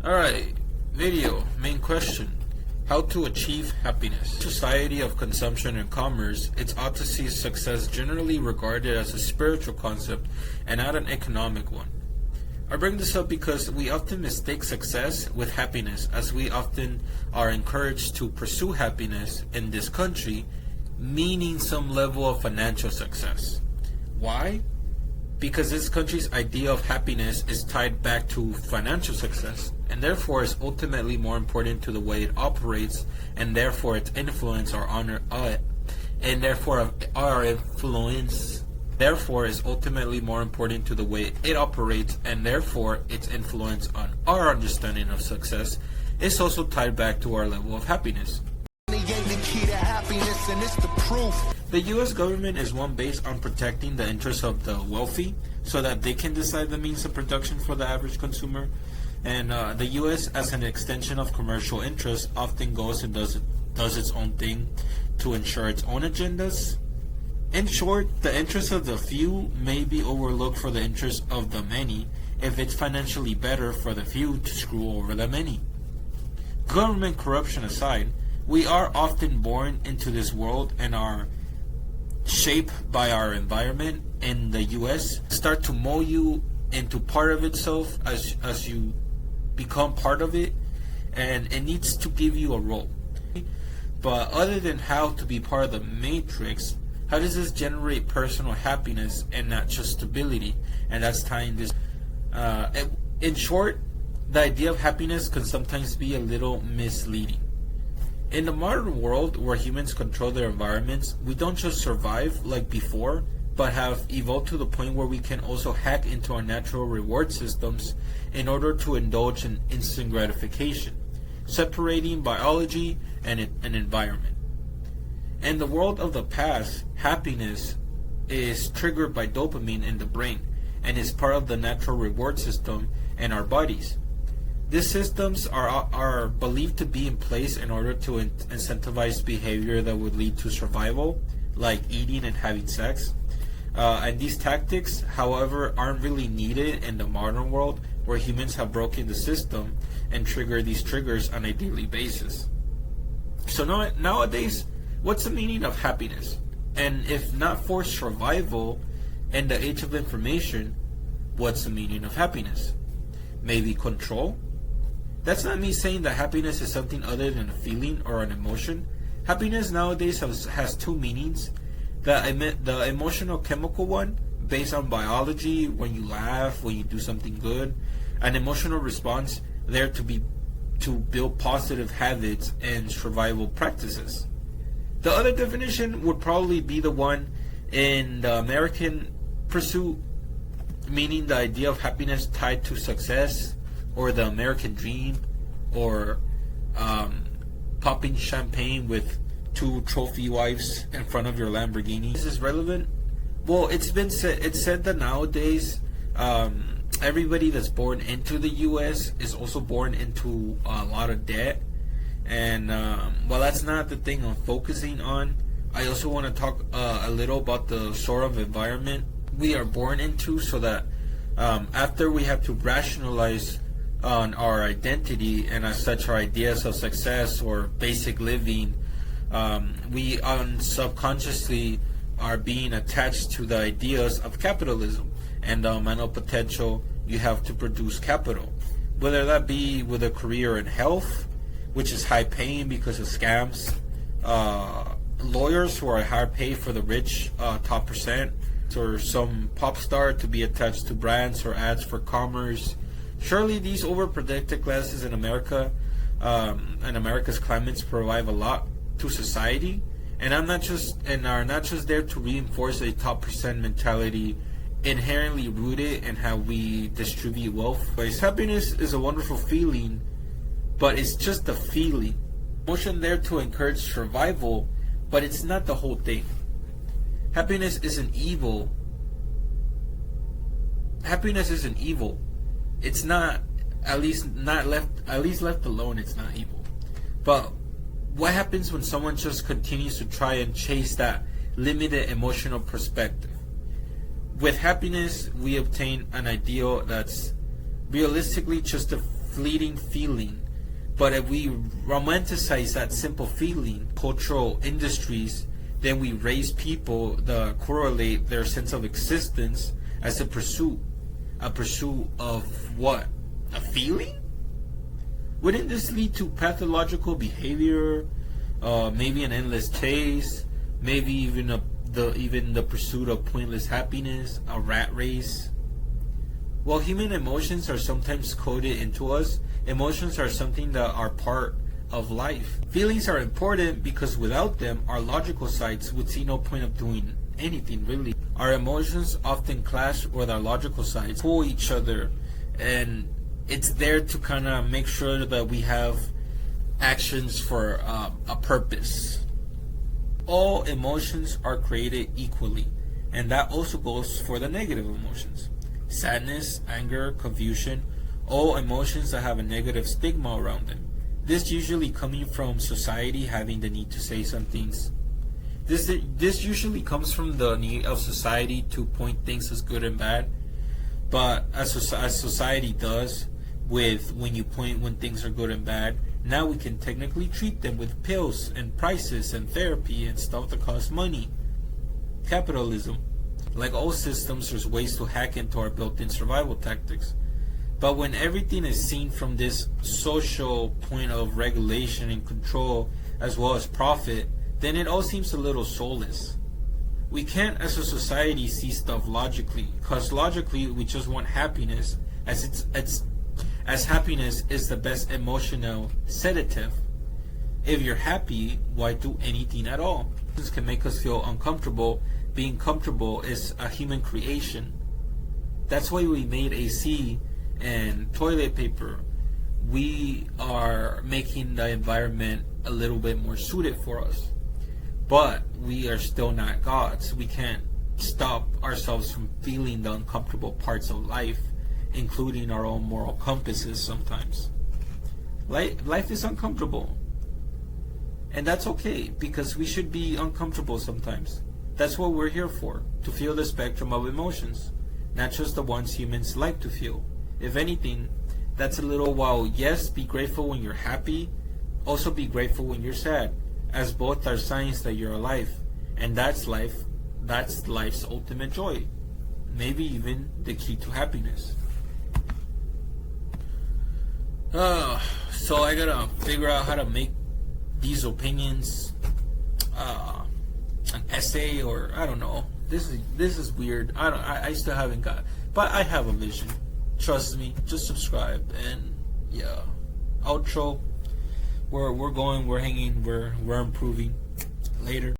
Alright, video, main question. How to achieve happiness. Society of consumption and commerce, it's ought to see success generally regarded as a spiritual concept and not an economic one. I bring this up because we often mistake success with happiness, as we often are encouraged to pursue happiness in this country, meaning some level of financial success. Why? Because this country's idea of happiness is tied back to financial success, and therefore is ultimately more important to the way it operates, and therefore its influence or honor, and therefore our influence, therefore is ultimately more important to the way it operates, and therefore its influence on our understanding of success is also tied back to our level of happiness. The U.S. government is one based on protecting the interests of the wealthy so that they can decide the means of production for the average consumer. And the U.S., as an extension of commercial interests, often goes and does its own thing to ensure its own agendas. In short, the interests of the few may be overlooked for the interests of the many if it's financially better for the few to screw over the many. Government corruption aside, we are often born into this world and are shaped by our environment. In the U.S., start to mold you into part of itself as you become part of it, and it needs to give you a role. But other than how to be part of the matrix, how does this generate personal happiness and not just stability? And that's tying this. In short, the idea of happiness can sometimes be a little misleading. In the modern world where humans control their environments, we don't just survive like before, but have evolved to the point where we can also hack into our natural reward systems in order to indulge in instant gratification, separating biology and an environment. In the world of the past, happiness is triggered by dopamine in the brain and is part of the natural reward system in our bodies. These systems are believed to be in place in order to incentivize behavior that would lead to survival, like eating and having sex. And these tactics, however, aren't really needed in the modern world where humans have broken the system and trigger these triggers on a daily basis. So nowadays, what's the meaning of happiness? And if not for survival in the age of information, what's the meaning of happiness? Maybe control? That's not me saying that happiness is something other than a feeling or an emotion. Happiness nowadays has two meanings. The emotional chemical one, based on biology, when you laugh, when you do something good. An emotional response there to build positive habits and survival practices. The other definition would probably be the one in the American pursuit, meaning the idea of happiness tied to success, or the American dream, or popping champagne with 2 trophy wives in front of your Lamborghini. Is this relevant? Well, it's said that nowadays everybody that's born into the U.S. is also born into a lot of debt, and while that's not the thing I'm focusing on, I also want to talk a little about the sort of environment we are born into, so that after we have to rationalize on our identity and as such our ideas of success or basic living, we subconsciously are being attached to the ideas of capitalism and the amount of potential you have to produce capital, whether that be with a career in health, which is high paying because of scams, lawyers who are higher paid for the rich top percent, or some pop star to be attached to brands or ads for commerce. Surely these overprotected classes in America and America's climates provide a lot to society, and are not just there to reinforce a top percent mentality inherently rooted in how we distribute wealth. Because happiness is a wonderful feeling, but it's just a feeling. Emotion there to encourage survival, but it's not the whole thing. Happiness isn't evil. Happiness isn't evil. It's not, at least left alone, it's not evil. But what happens when someone just continues to try and chase that limited emotional perspective? With happiness, we obtain an ideal that's realistically just a fleeting feeling. But if we romanticize that simple feeling, cultural industries, then we raise people to correlate their sense of existence as a pursuit. A pursuit of what? A feeling? Wouldn't this lead to pathological behavior? Maybe an endless chase? Maybe even the pursuit of pointless happiness? A rat race? While human emotions are sometimes coded into us, emotions are something that are part of life. Feelings are important because without them, our logical sides would see no point of doing anything really. Our emotions often clash with our logical sides, pull each other, and it's there to kind of make sure that we have actions for a purpose. All emotions are created equally, and that also goes for the negative emotions. Sadness, anger, confusion, all emotions that have a negative stigma around them. This usually coming from society having the need to say some things. This usually comes from the need of society to point things as good and bad. But as society does with when you point when things are good and bad, now we can technically treat them with pills and prices and therapy and stuff that costs money. Capitalism. Like all systems, there's ways to hack into our built-in survival tactics. But when everything is seen from this social point of regulation and control as well as profit, then it all seems a little soulless. We can't as a society see stuff logically, because logically we just want happiness, as happiness is the best emotional sedative. If you're happy, why do anything at all? This can make us feel uncomfortable. Being comfortable is a human creation. That's why we made AC and toilet paper. We are making the environment a little bit more suited for us. But we are still not gods. We can't stop ourselves from feeling the uncomfortable parts of life, including our own moral compasses sometimes. Life is uncomfortable. And that's okay, because we should be uncomfortable sometimes. That's what we're here for, to feel the spectrum of emotions, not just the ones humans like to feel. If anything, that's a little while, yes, be grateful when you're happy, also be grateful when you're sad, as both are signs that you're alive, and that's life's ultimate joy, maybe even the key to happiness. So I gotta figure out how to make these opinions an essay, or I don't know. This is weird. I still haven't got, but I have a vision. Trust me. Just subscribe, and yeah. Outro. We're going. We're hanging. We're improving. Later.